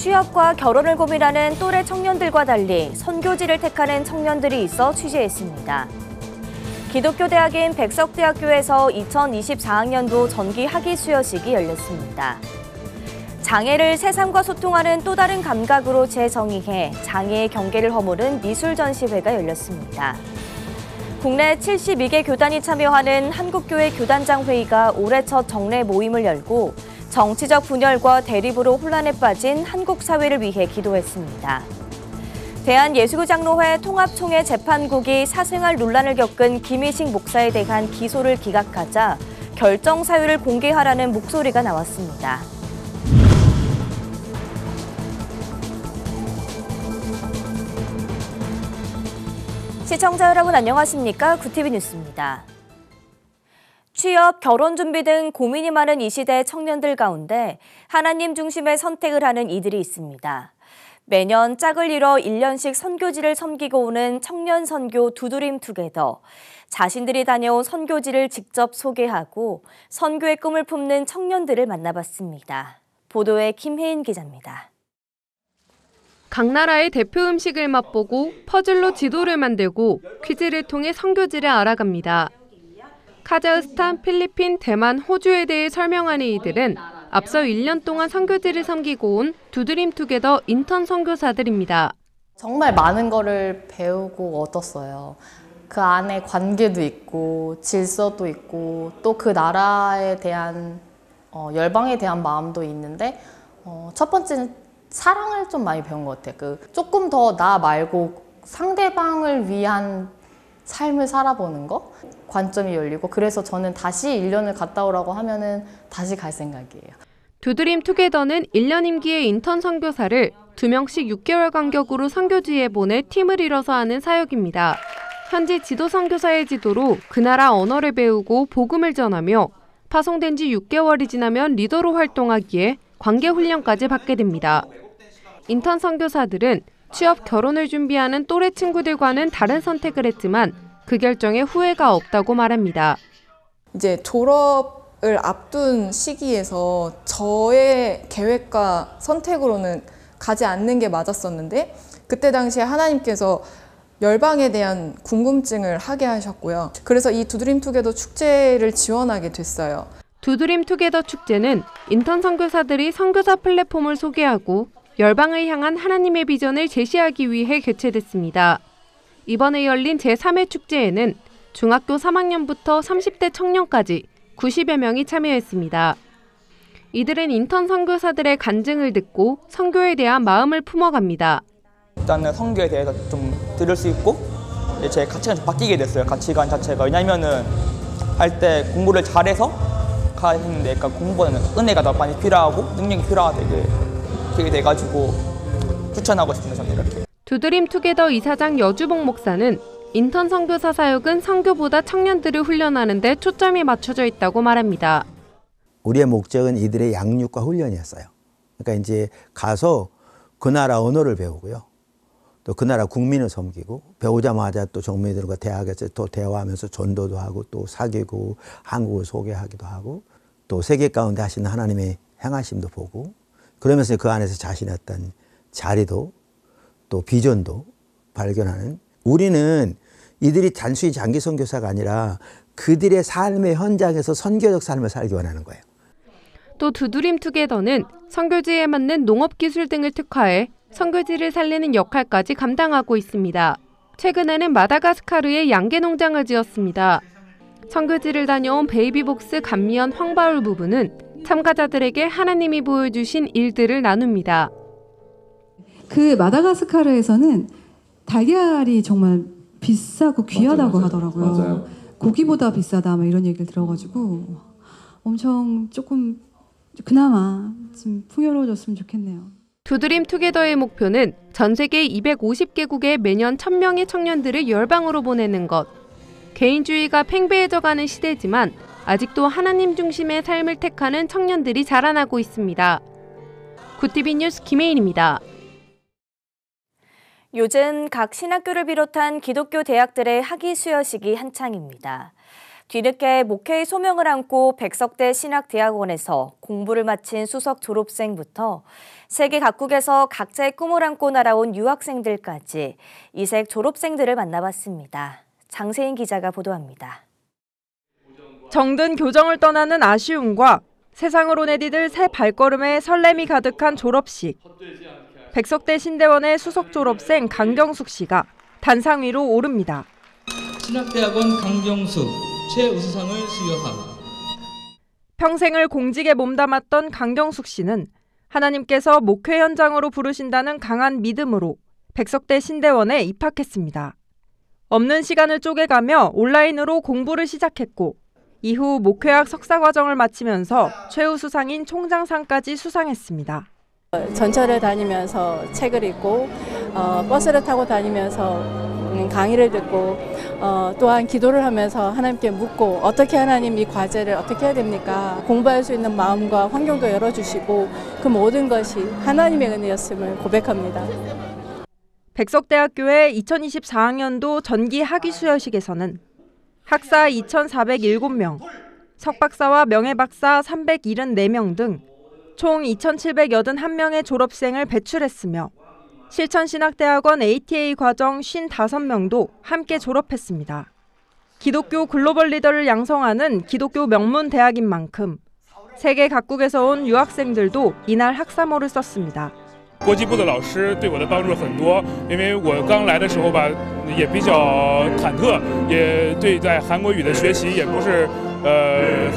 취업과 결혼을 고민하는 또래 청년들과 달리 선교지를 택하는 청년들이 있어 취재했습니다. 기독교 대학인 백석대학교에서 2024학년도 전기 학위 수여식이 열렸습니다. 장애를 세상과 소통하는 또 다른 감각으로 재정의해 장애의 경계를 허무는 미술 전시회가 열렸습니다. 국내 72개 교단이 참여하는 한국교회 교단장 회의가 올해 첫 정례 모임을 열고 정치적 분열과 대립으로 혼란에 빠진 한국 사회를 위해 기도했습니다. 대한예수교장로회 통합총회 재판국이 사생활 논란을 겪은 김희식 목사에 대한 기소를 기각하자 결정 사유를 공개하라는 목소리가 나왔습니다. 시청자 여러분 안녕하십니까? 구티비 뉴스입니다. 취업, 결혼 준비 등 고민이 많은 이 시대 청년들 가운데 하나님 중심의 선택을 하는 이들이 있습니다. 매년 짝을 이뤄 1년씩 선교지를 섬기고 오는 청년 선교 두드림 투게더. 자신들이 다녀온 선교지를 직접 소개하고 선교의 꿈을 품는 청년들을 만나봤습니다. 보도에 김혜인 기자입니다. 각 나라의 대표 음식을 맛보고 퍼즐로 지도를 만들고 퀴즈를 통해 선교지를 알아갑니다. 카자흐스탄, 필리핀, 대만, 호주에 대해 설명하는 이들은 앞서 1년 동안 선교지를 섬기고 온 두드림 투게더 인턴 선교사들입니다. 정말 많은 거를 배우고 얻었어요. 그 안에 관계도 있고 질서도 있고 또 그 나라에 대한 열방에 대한 마음도 있는데 첫 번째는 사랑을 좀 많이 배운 것 같아요. 조금 더 나 말고 상대방을 위한 삶을 살아보는 거? 관점이 열리고 그래서 저는 다시 1년을 갔다 오라고 하면은 다시 갈 생각이에요. 두드림 투게더는 1년 임기의 인턴 선교사를 2명씩 6개월 간격으로 선교지에 보내 팀을 이뤄서 하는 사역입니다. 현지 지도 선교사의 지도로 그 나라 언어를 배우고 복음을 전하며 파송된 지 6개월이 지나면 리더로 활동하기에 관계 훈련까지 받게 됩니다. 인턴 선교사들은 취업, 결혼을 준비하는 또래 친구들과는 다른 선택을 했지만 그 결정에 후회가 없다고 말합니다. 이제 졸업을 앞둔 시기에서 저의 계획과 선택으로는 가지 않는 게 맞았었는데 그때 당시에 하나님께서 열방에 대한 궁금증을 하게 하셨고요. 그래서 이 두드림 투게더 축제를 지원하게 됐어요. 두드림 투게더 축제는 인턴 선교사들이 선교사 플랫폼을 소개하고 열방을 향한 하나님의 비전을 제시하기 위해 개최됐습니다. 이번에 열린 제3회 축제에는 중학교 3학년부터 30대 청년까지 90여 명이 참여했습니다. 이들은 인턴 선교사들의 간증을 듣고 선교에 대한 마음을 품어갑니다. 일단은 선교에 대해서 좀 들을 수 있고 제 가치관이 좀 바뀌게 됐어요. 가치관 자체가. 왜냐면은 할 때 공부를 잘해서 가는데 그러니까 공부는 은혜가 더 많이 필요하고 능력이 필요하게 되게 돼가지고 추천하고 싶습니다. 저는 이렇게. 두드림 투게더 이사장 여주봉 목사는 인턴 선교사 사역은 선교보다 청년들을 훈련하는 데 초점이 맞춰져 있다고 말합니다. 우리의 목적은 이들의 양육과 훈련이었어요. 그러니까 이제 가서 그 나라 언어를 배우고요. 또 그 나라 국민을 섬기고 배우자마자 또 정민들과 대학에서 또 대화하면서 전도도 하고 또 사귀고 한국을 소개하기도 하고 또 세계 가운데 하시는 하나님의 행하심도 보고 그러면서 그 안에서 자신의 어떤 자리도 또 비전도 발견하는 우리는 이들이 단순히 장기 선교사가 아니라 그들의 삶의 현장에서 선교적 삶을 살기 원하는 거예요. 또 두드림 투게더는 선교지에 맞는 농업 기술 등을 특화해 선교지를 살리는 역할까지 감당하고 있습니다. 최근에는 마다가스카르에 양계 농장을 지었습니다. 선교지를 다녀온 베이비복스 감미연 황바울 부부는 참가자들에게 하나님이 보여주신 일들을 나눕니다. 그 마다가스카르에서는 달걀이 정말 비싸고 귀하다고 하더라고요. 맞아요. 고기보다 비싸다 막 이런 얘기를 들어가지고 엄청 조금 그나마 좀 풍요로워졌으면 좋겠네요. 두드림 투게더의 목표는 전 세계 250개국에 매년 1000명의 청년들을 열방으로 보내는 것. 개인주의가 팽배해져가는 시대지만 아직도 하나님 중심의 삶을 택하는 청년들이 자라나고 있습니다. 구티비 뉴스 김혜인입니다. 요즘 각 신학교를 비롯한 기독교 대학들의 학위 수여식이 한창입니다. 뒤늦게 목회의 소명을 안고 백석대 신학대학원에서 공부를 마친 수석 졸업생부터 세계 각국에서 각자의 꿈을 안고 날아온 유학생들까지 이색 졸업생들을 만나봤습니다. 장세인 기자가 보도합니다. 정든 교정을 떠나는 아쉬움과 세상으로 내디딜 새 발걸음에 설렘이 가득한 졸업식. 백석대 신대원의 수석 졸업생 강경숙 씨가 단상 위로 오릅니다. 신학대학원 강경숙 최우수상을 수여함. 평생을 공직에 몸담았던 강경숙 씨는 하나님께서 목회 현장으로 부르신다는 강한 믿음으로 백석대 신대원에 입학했습니다. 없는 시간을 쪼개가며 온라인으로 공부를 시작했고 이후 목회학 석사과정을 마치면서 최우수상인 총장상까지 수상했습니다. 전철을 다니면서 책을 읽고 버스를 타고 다니면서 강의를 듣고 또한 기도를 하면서 하나님께 묻고 어떻게 하나님 이 과제를 어떻게 해야 됩니까? 공부할 수 있는 마음과 환경도 열어주시고 그 모든 것이 하나님의 은혜였음을 고백합니다. 백석대학교의 2024학년도 전기 학위 수여식에서는 학사 2,407명, 석박사와 명예박사 374명 등 총 2,781명의 졸업생을 배출했으며 실천신학대학원 ATA 과정 55명도 함께 졸업했습니다. 기독교 글로벌 리더를 양성하는 기독교 명문 대학인 만큼 세계 각국에서 온 유학생들도 이날 학사모를 썼습니다. 国际部的老师对我的帮助很多，因为我刚来的时候吧，也比较忐忑，也对在韩国语的学习也不是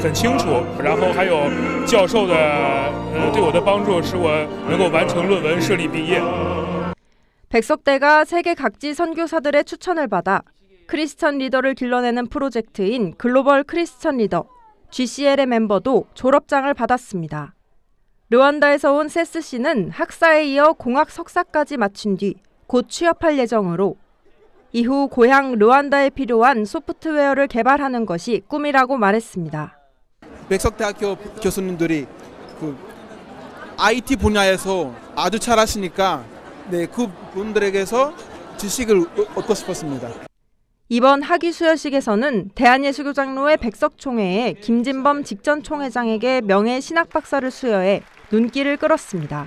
很清楚，然后还有教授的对我的帮助，使我能够完成论文顺利毕业。 백석대가 세계 각지 선교사들의 추천을 받아 크리스천 리더를 길러내는 프로젝트인 글로벌 크리스천 리더 GCL의 멤버도 졸업장을 받았습니다. 르완다에서 온 세스 씨는 학사에 이어 공학 석사까지 마친 뒤 곧 취업할 예정으로 이후 고향 르완다에 필요한 소프트웨어를 개발하는 것이 꿈이라고 말했습니다. 백석대학교 교수님들이 IT 분야에서 아주 잘하시니까 그분들에게서 지식을 얻고 싶었습니다. 이번 학위 수여식에서는 대한예수교장로회 백석총회의 김진범 직전 총회장에게 명예 신학박사를 수여해 눈길을 끌었습니다.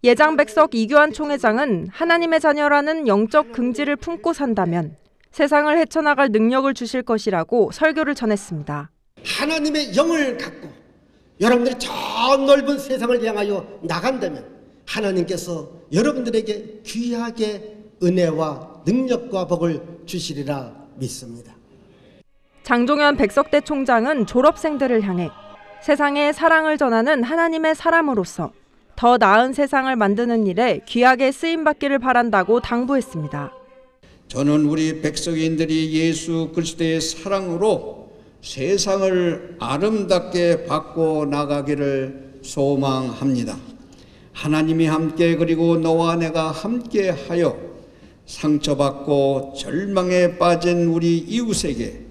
예장 백석 이규환 총회장은 하나님의 자녀라는 영적 긍지를 품고 산다면 세상을 헤쳐나갈 능력을 주실 것이라고 설교를 전했습니다. 하나님의 영을 갖고 여러분들이 저 넓은 세상을 향하여 나간다면 하나님께서 여러분들에게 귀하게 은혜와 능력과 복을 주시리라 믿습니다. 장종현 백석대 총장은 졸업생들을 향해 세상에 사랑을 전하는 하나님의 사람으로서 더 나은 세상을 만드는 일에 귀하게 쓰임받기를 바란다고 당부했습니다. 저는 우리 백석인들이 예수 그리스도의 사랑으로 세상을 아름답게 바꿔 나가기를 소망합니다. 하나님이 함께 그리고 너와 내가 함께 하여 상처받고 절망에 빠진 우리 이웃에게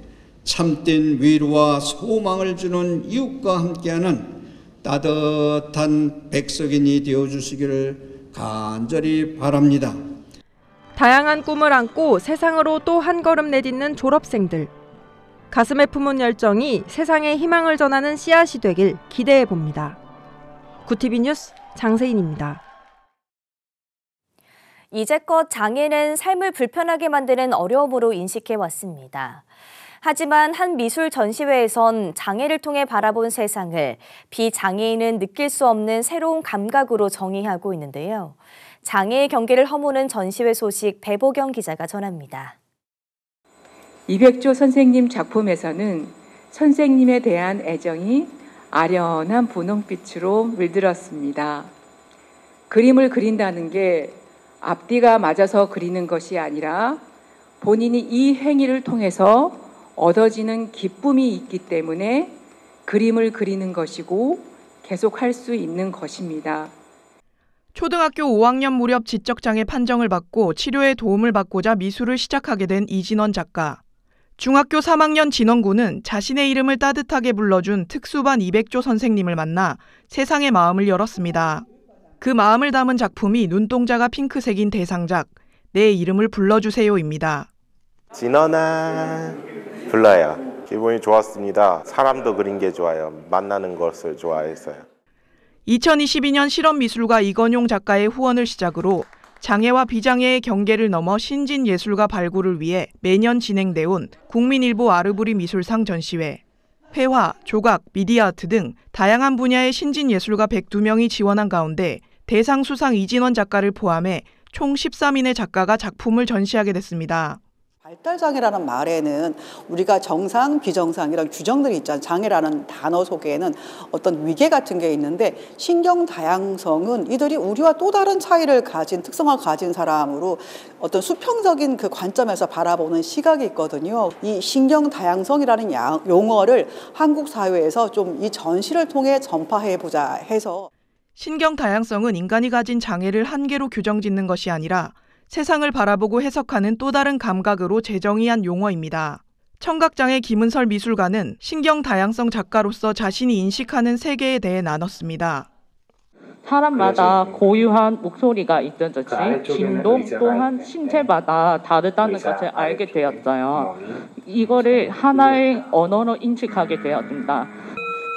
참된 위로와 소망을 주는 이웃과 함께하는 따뜻한 백석인이 되어주시기를 간절히 바랍니다. 다양한 꿈을 안고 세상으로 또 한 걸음 내딛는 졸업생들. 가슴에 품은 열정이 세상에 희망을 전하는 씨앗이 되길 기대해 봅니다. 구티비 뉴스 장세인입니다. 이제껏 장애는 삶을 불편하게 만드는 어려움으로 인식해왔습니다. 하지만 한 미술 전시회에선 장애를 통해 바라본 세상을 비장애인은 느낄 수 없는 새로운 감각으로 정의하고 있는데요. 장애의 경계를 허무는 전시회 소식 배보경 기자가 전합니다. 이백조 선생님 작품에서는 선생님에 대한 애정이 아련한 분홍빛으로 물들었습니다. 그림을 그린다는 게 앞뒤가 맞아서 그리는 것이 아니라 본인이 이 행위를 통해서 얻어지는 기쁨이 있기 때문에 그림을 그리는 것이고 계속할 수 있는 것입니다. 초등학교 5학년 무렵 지적장애 판정을 받고 치료에 도움을 받고자 미술을 시작하게 된 이진원 작가. 중학교 3학년 진원군은 자신의 이름을 따뜻하게 불러준 특수반 이백조 선생님을 만나 세상의 마음을 열었습니다. 그 마음을 담은 작품이 눈동자가 핑크색인 대상작 내 이름을 불러주세요입니다. 진원아 불러요. 기분이 좋았습니다. 사람도 그린 게 좋아요. 만나는 것을 좋아했어요. 2022년 실험미술가 이건용 작가의 후원을 시작으로 장애와 비장애의 경계를 넘어 신진예술가 발굴을 위해 매년 진행돼 온 국민일보 아르브리 미술상 전시회. 회화, 조각, 미디어아트 등 다양한 분야의 신진예술가 102명이 지원한 가운데 대상 수상 이진원 작가를 포함해 총 13인의 작가가 작품을 전시하게 됐습니다. 발달장애라는 말에는 우리가 정상, 비정상 이런 규정들이 있잖아요. 장애라는 단어 속에는 어떤 위계 같은 게 있는데 신경다양성은 이들이 우리와 또 다른 차이를 가진 특성을 가진 사람으로 어떤 수평적인 그 관점에서 바라보는 시각이 있거든요. 이 신경다양성이라는 용어를 한국 사회에서 좀 이 전시를 통해 전파해보자 해서 신경다양성은 인간이 가진 장애를 한계로 규정짓는 것이 아니라 세상을 바라보고 해석하는 또 다른 감각으로 재정의한 용어입니다. 청각장애 김은설 미술가는 신경다양성 작가로서 자신이 인식하는 세계에 대해 나눴습니다. 사람마다 고유한 목소리가 있듯이 진동 또한 신체마다 다르다는 것을 알게 되었어요. 이거를 하나의 언어로 인식하게 되었습니다.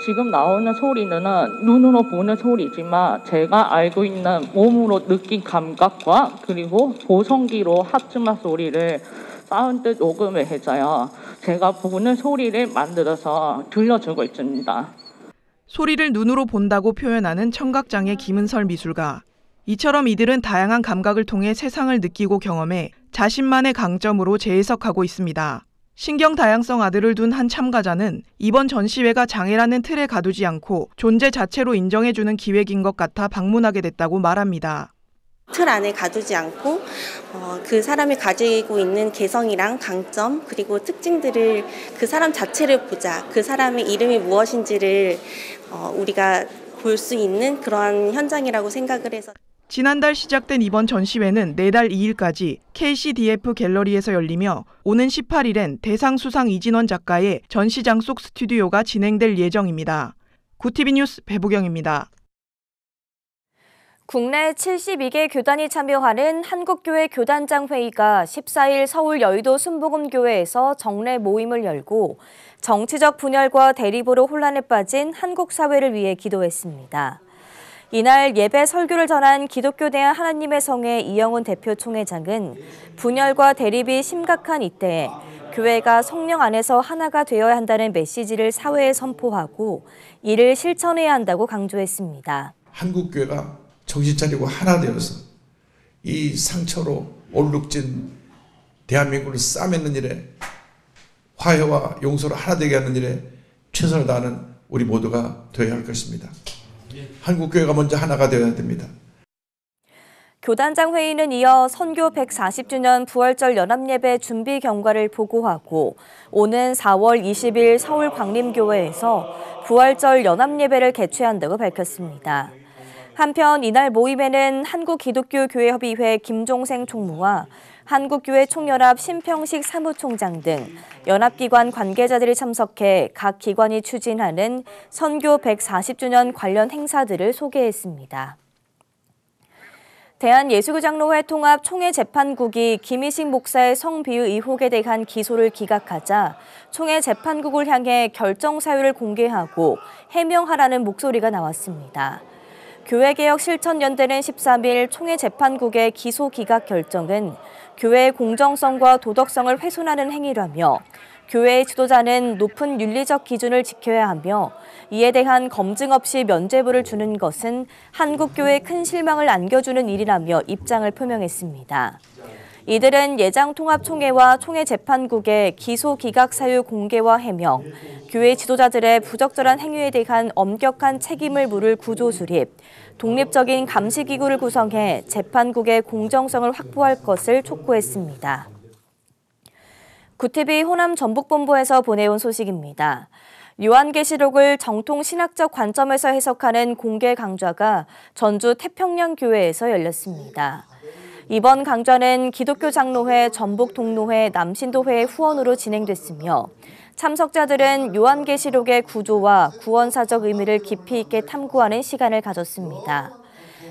지금 나오는 소리는 눈으로 보는 소리지만 제가 알고 있는 몸으로 느낀 감각과 그리고 보성기로 합주마 소리를 사운드 녹음을 해서요. 제가 보는 소리를 만들어서 들려주고 있습니다. 소리를 눈으로 본다고 표현하는 청각장애 김은설 미술가. 이처럼 이들은 다양한 감각을 통해 세상을 느끼고 경험해 자신만의 강점으로 재해석하고 있습니다. 신경다양성 아들을 둔 한 참가자는 이번 전시회가 장애라는 틀에 가두지 않고 존재 자체로 인정해주는 기획인 것 같아 방문하게 됐다고 말합니다. 틀 안에 가두지 않고 그 사람이 가지고 있는 개성이랑 강점 그리고 특징들을 그 사람 자체를 보자. 그 사람의 이름이 무엇인지를 우리가 볼 수 있는 그러한 현장이라고 생각을 해서 지난달 시작된 이번 전시회는 내달 2일까지 KCDF 갤러리에서 열리며 오는 18일엔 대상 수상 이진원 작가의 전시장 속 스튜디오가 진행될 예정입니다. 구TV 뉴스 배부경입니다. 국내 72개 교단이 참여하는 한국교회 교단장 회의가 14일 서울 여의도 순복음교회에서 정례 모임을 열고 정치적 분열과 대립으로 혼란에 빠진 한국 사회를 위해 기도했습니다. 이날 예배 설교를 전한 기독교대한 하나님의 성회 이영훈 대표 총회장은 분열과 대립이 심각한 이때에 교회가 성령 안에서 하나가 되어야 한다는 메시지를 사회에 선포하고 이를 실천해야 한다고 강조했습니다. 한국교회가 정신 차리고 하나 되어서 이 상처로 얼룩진 대한민국을 싸매는 일에 화해와 용서로 하나 되게 하는 일에 최선을 다하는 우리 모두가 되어야 할 것입니다. 한국교회가 먼저 하나가 되어야 됩니다. 교단장 회의는 이어 선교 140주년 부활절 연합예배 준비 경과를 보고하고 오는 4월 20일 서울 광림교회에서 부활절 연합예배를 개최한다고 밝혔습니다. 한편 이날 모임에는 한국기독교교회협의회 김종생 총무와 한국교회 총연합 심평식 사무총장 등 연합기관 관계자들이 참석해 각 기관이 추진하는 선교 140주년 관련 행사들을 소개했습니다. 대한예수교장로회 통합 총회재판국이 김희식 목사의 성비위 의혹에 대한 기소를 기각하자 총회재판국을 향해 결정사유를 공개하고 해명하라는 목소리가 나왔습니다. 교회개혁실천연대는 13일 총회재판국의 기소 기각 결정은 교회의 공정성과 도덕성을 훼손하는 행위라며 교회의 지도자는 높은 윤리적 기준을 지켜야 하며 이에 대한 검증 없이 면죄부를 주는 것은 한국교회에 큰 실망을 안겨주는 일이라며 입장을 표명했습니다. 이들은 예장통합총회와 총회재판국의 기소 기각 사유 공개와 해명, 교회 지도자들의 부적절한 행위에 대한 엄격한 책임을 물을 구조 수립, 독립적인 감시기구를 구성해 재판국의 공정성을 확보할 것을 촉구했습니다. 구TV 호남 전북본부에서 보내온 소식입니다. 요한계시록을 정통 신학적 관점에서 해석하는 공개 강좌가 전주 태평양교회에서 열렸습니다. 이번 강좌는 기독교 장로회, 전북 동로회, 남신도회의 후원으로 진행됐으며 참석자들은 요한계시록의 구조와 구원사적 의미를 깊이 있게 탐구하는 시간을 가졌습니다.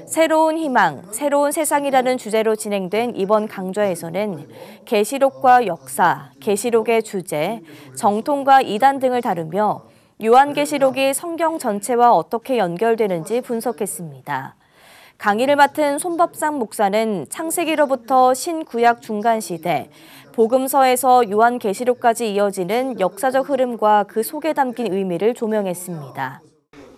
새로운 희망, 새로운 세상이라는 주제로 진행된 이번 강좌에서는 계시록과 역사, 계시록의 주제, 정통과 이단 등을 다루며 요한계시록이 성경 전체와 어떻게 연결되는지 분석했습니다. 강의를 맡은 손법상 목사는 창세기로부터 신구약 중간시대, 복음서에서 요한계시록까지 이어지는 역사적 흐름과 그 속에 담긴 의미를 조명했습니다.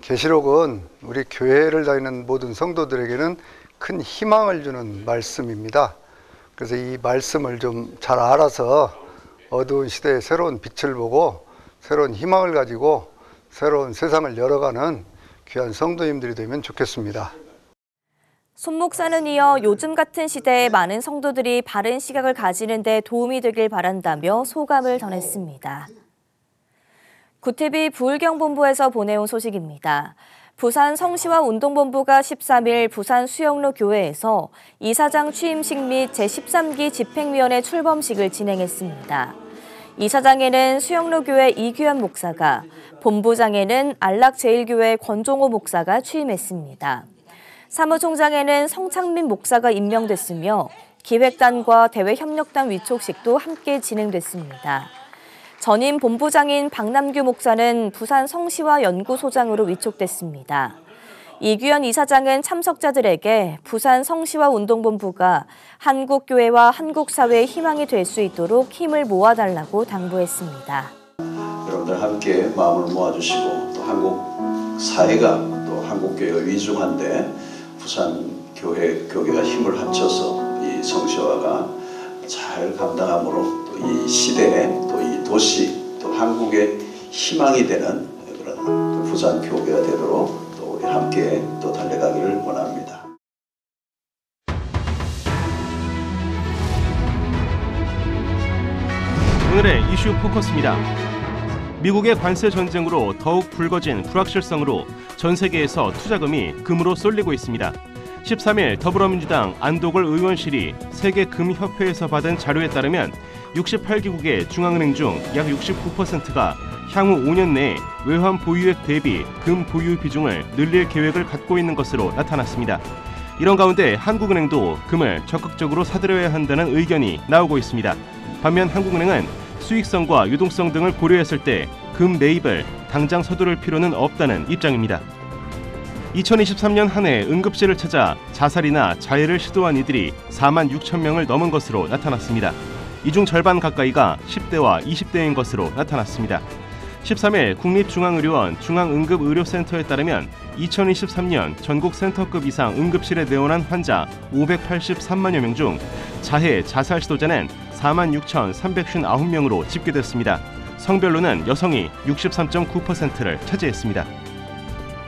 계시록은 우리 교회를 다니는 모든 성도들에게는 큰 희망을 주는 말씀입니다. 그래서 이 말씀을 좀 잘 알아서 어두운 시대에 새로운 빛을 보고 새로운 희망을 가지고 새로운 세상을 열어가는 귀한 성도님들이 되면 좋겠습니다. 손 목사는 이어 요즘 같은 시대에 많은 성도들이 바른 시각을 가지는 데 도움이 되길 바란다며 소감을 전했습니다. 구TV 부울경본부에서 보내온 소식입니다. 부산 성시와 운동본부가 13일 부산 수영로 교회에서 이사장 취임식 및 제13기 집행위원회 출범식을 진행했습니다. 이사장에는 수영로 교회 이규현 목사가, 본부장에는 안락제일교회 권종호 목사가 취임했습니다. 사무총장에는 성창민 목사가 임명됐으며 기획단과 대외협력단 위촉식도 함께 진행됐습니다. 전임 본부장인 박남규 목사는 부산 성시와 연구소장으로 위촉됐습니다. 이규현 이사장은 참석자들에게 부산 성시와 운동본부가 한국교회와 한국사회의 희망이 될 수 있도록 힘을 모아달라고 당부했습니다. 여러분들 함께 마음을 모아주시고 또 한국 사회가 또 한국교회가 위중한데 부산 교계가 힘을 합쳐서 이 성시화가 잘 감당함으로 또 이 시대에 또 이 도시 또 한국의 희망이 되는 그런 부산 교계가 되도록 또 우리 함께 또 달려가기를 원합니다. 오늘의 이슈 포커스입니다. 미국의 관세 전쟁으로 더욱 불거진 불확실성으로 전 세계에서 투자금이 금으로 쏠리고 있습니다. 13일 더불어민주당 안도걸 의원실이 세계금협회에서 받은 자료에 따르면 68개국의 중앙은행 중 약 69%가 향후 5년 내에 외환 보유액 대비 금 보유 비중을 늘릴 계획을 갖고 있는 것으로 나타났습니다. 이런 가운데 한국은행도 금을 적극적으로 사들여야 한다는 의견이 나오고 있습니다. 반면 한국은행은 수익성과 유동성 등을 고려했을 때 금 매입을 당장 서두를 필요는 없다는 입장입니다. 2023년 한 해 응급실을 찾아 자살이나 자해를 시도한 이들이 4만 6천 명을 넘은 것으로 나타났습니다. 이 중 절반 가까이가 10대와 20대인 것으로 나타났습니다. 13일 국립중앙의료원 중앙응급의료센터에 따르면 2023년 전국 센터급 이상 응급실에 내원한 환자 583만여 명 중 자해, 자살 시도자는 4만 6,359명으로 집계됐습니다. 성별로는 여성이 63.9%를 차지했습니다.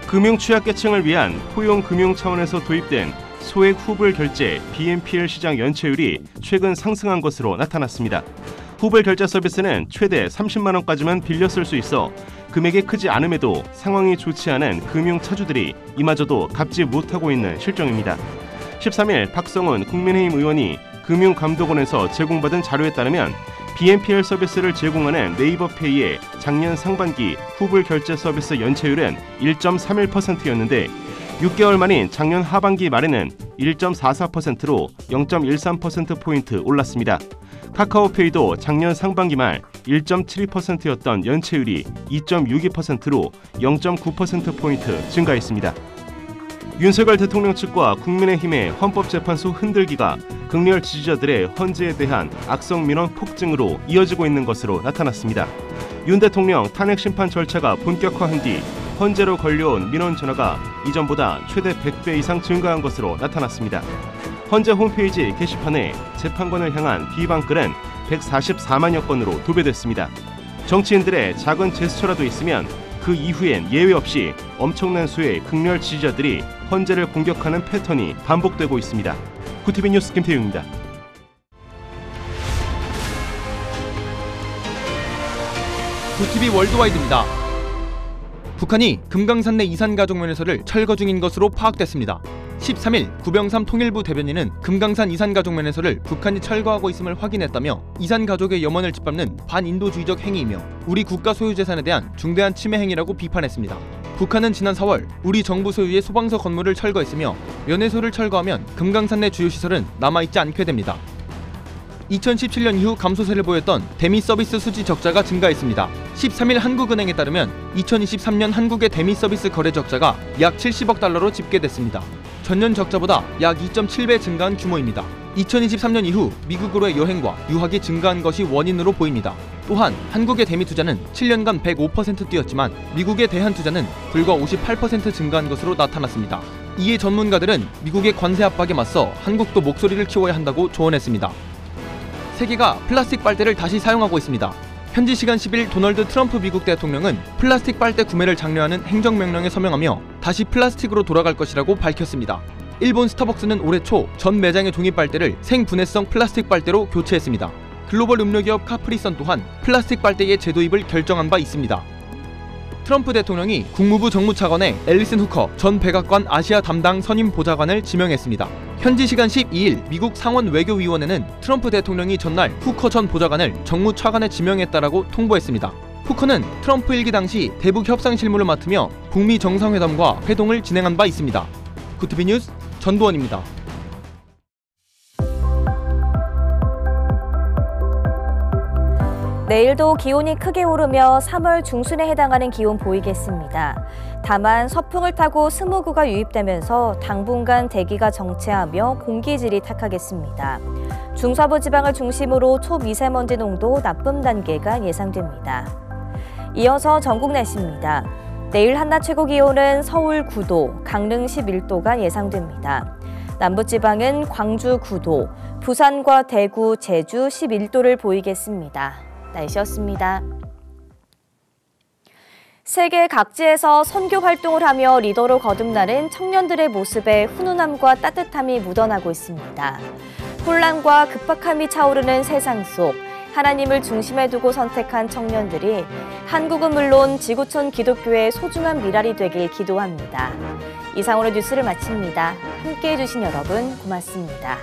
금융 취약계층을 위한 포용 금융 차원에서 도입된 소액 후불 결제 BNPL 시장 연체율이 최근 상승한 것으로 나타났습니다. 후불 결제 서비스는 최대 30만 원까지만 빌려 쓸 수 있어 금액이 크지 않음에도 상황이 좋지 않은 금융 차주들이 이마저도 갚지 못하고 있는 실정입니다. 13일 박성훈 국민의힘 의원이 금융감독원에서 제공받은 자료에 따르면 BNPL 서비스를 제공하는 네이버페이의 작년 상반기 후불 결제 서비스 연체율은 1.31%였는데 6개월 만인 작년 하반기 말에는 1.44%로 0.13%포인트 올랐습니다. 카카오페이도 작년 상반기 말 1.72%였던 연체율이 2.62%로 0.9%포인트 증가했습니다. 윤석열 대통령 측과 국민의힘의 헌법재판소 흔들기가 극렬 지지자들의 헌재에 대한 악성 민원 폭증으로 이어지고 있는 것으로 나타났습니다. 윤 대통령 탄핵 심판 절차가 본격화한 뒤 헌재로 걸려온 민원 전화가 이전보다 최대 100배 이상 증가한 것으로 나타났습니다. 헌재 홈페이지 게시판에 재판관을 향한 비방글은 144만여 건으로 도배됐습니다. 정치인들의 작은 제스처라도 있으면 그 이후엔 예외 없이 엄청난 수의 극렬 지지자들이 헌재를 공격하는 패턴이 반복되고 있습니다. 구TV 뉴스 김태웅입니다. 구TV 월드와이드입니다. 북한이 금강산 내 이산 가족 면회소를 철거 중인 것으로 파악됐습니다. 13일 구병삼 통일부 대변인은 금강산 이산 가족 면회소를 북한이 철거하고 있음을 확인했다며 이산 가족의 염원을 짓밟는 반인도주의적 행위이며 우리 국가 소유 재산에 대한 중대한 침해 행위라고 비판했습니다. 북한은 지난 4월 우리 정부 소유의 소방서 건물을 철거했으며 연해소를 철거하면 금강산 내 주요 시설은 남아있지 않게 됩니다. 2017년 이후 감소세를 보였던 대미 서비스 수지 적자가 증가했습니다. 13일 한국은행에 따르면 2023년 한국의 대미 서비스 거래 적자가 약 70억 달러로 집계됐습니다. 전년 적자보다 약 2.7배 증가한 규모입니다. 2023년 이후 미국으로의 여행과 유학이 증가한 것이 원인으로 보입니다. 또한 한국의 대미 투자는 7년간 105% 뛰었지만 미국의 대한 투자는 불과 58% 증가한 것으로 나타났습니다. 이에 전문가들은 미국의 관세 압박에 맞서 한국도 목소리를 키워야 한다고 조언했습니다. 세계가 플라스틱 빨대를 다시 사용하고 있습니다. 현지 시간 10일 도널드 트럼프 미국 대통령은 플라스틱 빨대 구매를 장려하는 행정명령에 서명하며 다시 플라스틱으로 돌아갈 것이라고 밝혔습니다. 일본 스타벅스는 올해 초 전 매장의 종이 빨대를 생분해성 플라스틱 빨대로 교체했습니다. 글로벌 음료기업 카프리선 또한 플라스틱 빨대의 재도입을 결정한 바 있습니다. 트럼프 대통령이 국무부 정무차관에 앨리슨 후커 전 백악관 아시아 담당 선임 보좌관을 지명했습니다. 현지 시간 12일 미국 상원 외교위원회는 트럼프 대통령이 전날 후커 전 보좌관을 정무차관에 지명했다라고 통보했습니다. 후커는 트럼프 일기 당시 대북 협상 실무를 맡으며 북미 정상회담과 회동을 진행한 바 있습니다. 구티비 뉴스 전도원입니다. 내일도 기온이 크게 오르며 3월 중순에 해당하는 기온 보이겠습니다. 다만 서풍을 타고 스모그가 유입되면서 당분간 대기가 정체하며 공기질이 탁하겠습니다. 중서부 지방을 중심으로 초미세먼지 농도 나쁨 단계가 예상됩니다. 이어서 전국 날씨입니다. 내일 한낮 최고 기온은 서울 9도, 강릉 11도가 예상됩니다. 남부지방은 광주 9도, 부산과 대구, 제주 11도를 보이겠습니다. 날씨였습니다. 세계 각지에서 선교 활동을 하며 리더로 거듭나는 청년들의 모습에 훈훈함과 따뜻함이 묻어나고 있습니다. 혼란과 급박함이 차오르는 세상 속 하나님을 중심에 두고 선택한 청년들이 한국은 물론 지구촌 기독교의 소중한 미랄이 되길 기도합니다. 이상으로 뉴스를 마칩니다. 함께해 주신 여러분 고맙습니다.